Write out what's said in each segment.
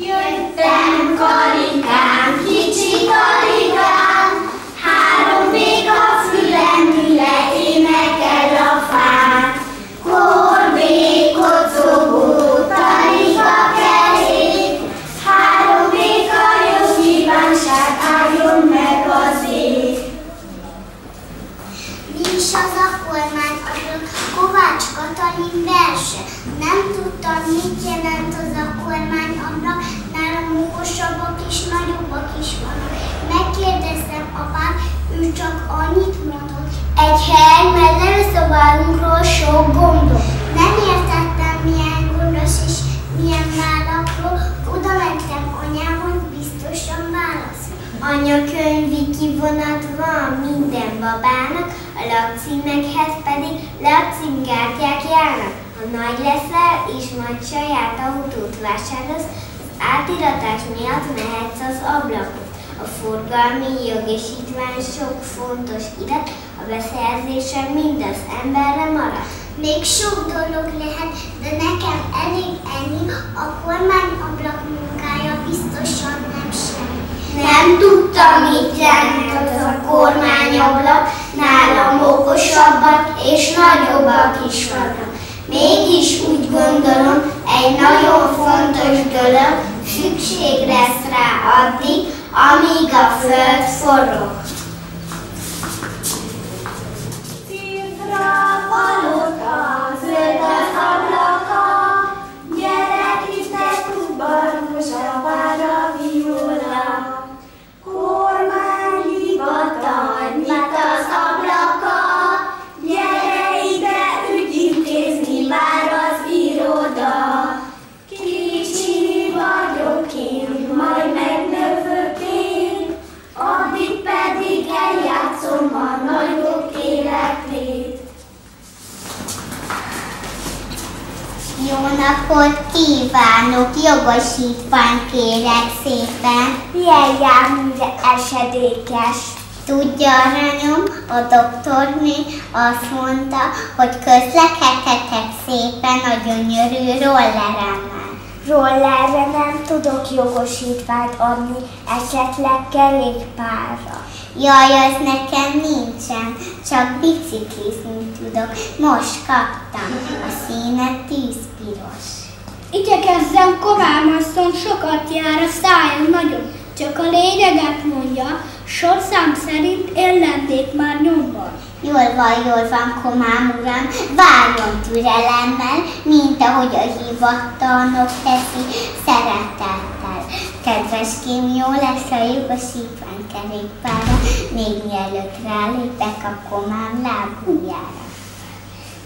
Jöttem, Karikám, kicsi Karikám, 3 béka fülemüle énekel a fán. Korbé, kocogó, Karika kerék, 3 béka jó kívánság, álljon meg az ég. Mi is az a kormányablak? Kovács Katalin verse. Nem tudtam, mit jelent az a kormányablak, nálam okosabbak és nagyobbak is vannak. Megkérdeztem apát, ő csak annyit mondott. Egy hely, mert előszobálunkról sok gondol. Nem értettem, milyen gondos és milyen vállakról. Oda mentem anyához, biztosan válaszol. Anyakönyvi kivonat van minden babának, a lakcímekhez pedig lakcímkártyák járnak. Ha nagy leszel és majd saját autót vásárolsz, az átiratás miatt mehetsz az ablakon. A forgalmi jogosítvány sok fontos irat, a beszerzése mind az emberre marad. Még sok dolog lehet, de nekem elég ennyi, a kormányablak munkája biztosan nem semmi. Nem tudtam, mit jelent az a kormányablak, nálam okosabbak és nagyobbak is vannak. Mégis úgy gondolom, egy nagyon fontos dolog, szükség lesz rá addig, amíg a föld forog. Szívra palota, zöld az ablaka, gyerek itt tudba, rózsa, vár a viola. Kormányhivatal, nyit az ablaka, gyere ide ügyintézni, vár az iroda. Kicsi vagyok én, majd megnövök én, addig pedig eljátszom a nagyobb életét. Jó napot kívánok, jogosítványt kérek szépen. Milyen járműre esedékes? Tudja, aranyom, a doktorné azt mondta, hogy közlekedhetek szépen a gyönyörű rolleremmel. Rollerre nem tudok jogosítványt adni, esetleg kerékpárra. Jaj, az nekem nincsen, csak biciklizni tudok. Most kaptam, a színe tűzpiros. Igyekezzem, Kovámasszony, sokat jár, a szája nagyon, csak a lényeget mondja, sorszám szerint én lennék már nyomban. Jól van, Komám uram, várjon türelemmel, mint ahogy a hivatalnok teszi, szeretettel. Kedveském, jó lesz a jogosítvány kerékpárra, még mielőtt rálépek a Komám lábújára.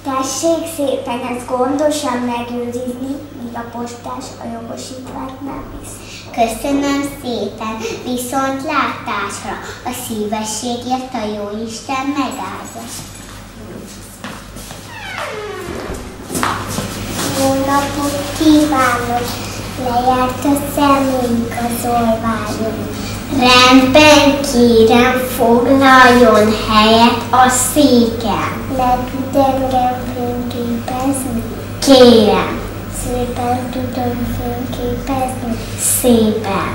Tessék szépen ezt gondosan megőrizni, míg a postás a jogosítványt nem visz. Köszönöm szépen, viszont látásra, a szívességért a Jóisten megáldja. Jó napot kívánok! Lejárt a szemünk az olványon. Rendben, kérem, foglaljon helyet a széken. Le tud engem fényképezni? Kérem. Szépen tudom fényképezni? Szépen.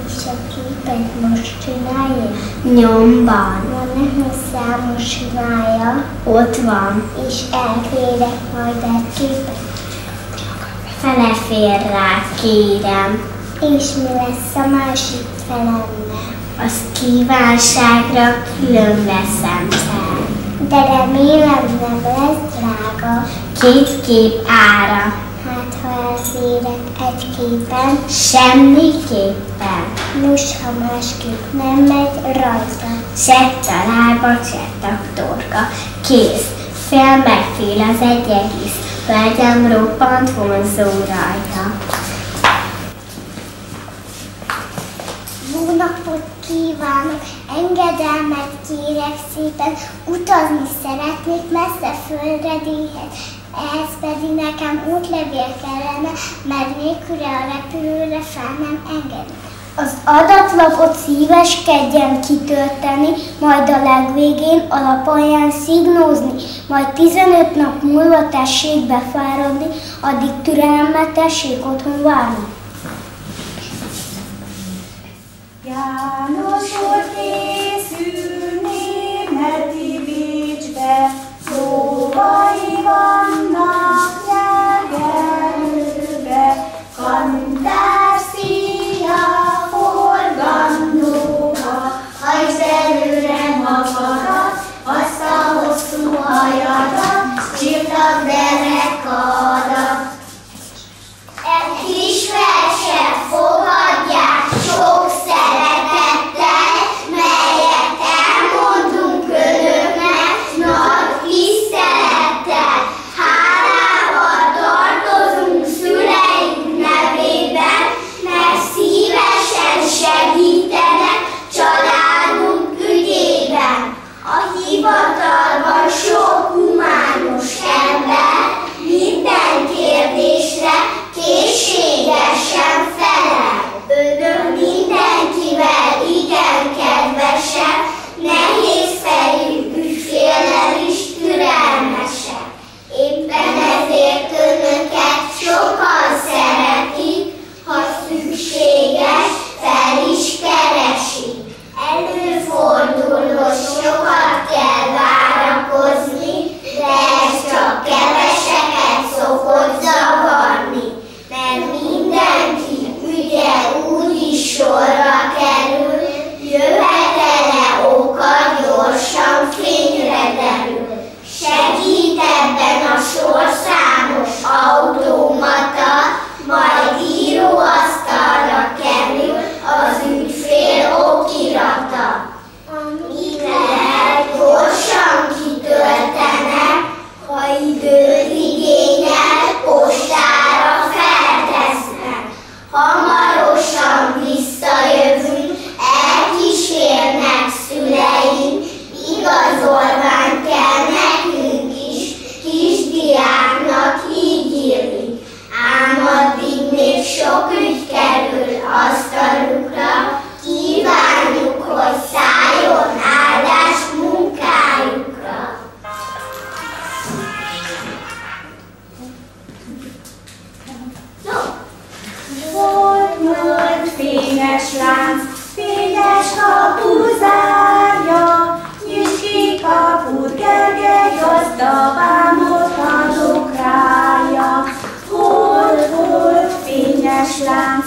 És a képet most csinálja? Nyomban. Van-e hozzá most csinálja? Ott van. És elkérek majd egy képet? Felefér rá, kérem. És mi lesz a másik felemmel? Az kívánságra külön veszem fel. De remélem nem lesz drága. 2 kép ára. Hát ha elférek egy képen? Semmiképpen. Nos, ha másképp nem megy rajta. Csett a lába, csett a torka. Kész. Fél megfél az egy egész. Legyen roppant vonzó rajta. Jó napot kívánok! Engedelmet kérek szépen, utazni szeretnék messze földredéhez. Ehhez pedig nekem útlevél kellene, mert nélküle a repülőre fel nem engednek. Az adatlapot szíveskedjen kitölteni, majd a legvégén alapalján szignózni, majd 15 nap múlva tessék befáradni, addig türelemmel tessék otthon várni. utár szíja forgandóba, hajtsd előre magadat, azt a hosszú hajadat, csillagderekadat. Egy kis verset fogadják sok szeretettel, melyet elmondunk önöknek nagy tisztelettel. Hálával tartozunk szüleink nevében, mert szívesen segítenek családunk ügyében. A hivatalban sok humános ember minden kérdésre készségesen felel. Önök mindenkivel igen kedvesek, nehéz fejű ügyféllel is türelmesek. Éppen ezért önöket sokan szeretik, ha szükséges, fel is keresik. Előfordul, hogy sokat kell várakozni, de ez csak keveseket szokott zavarni, mert mindenki ügye úgyis sorra kerül, jövetele oka gyorsan fényre derül. Segít ebben a sorszámos automata, majd íróasztalra kerül az ügyfél okirata. Mivel gyorsan kitöltenek, ha időt igényel, postára feltesznek. Hamarosan visszajövünk, elkísérnek szüleink, igazolványt kell nekünk is, kisdiáknak így írni. Ám addig még sok ügy kerül asztalukra, kívánjuk, hogy szálljon áldás munkájukra. Volt fényes lánc, fényes kapu zárja, nyisd ki kaput, Gergely gazda, bámot adok rája. Volt fényes lánc,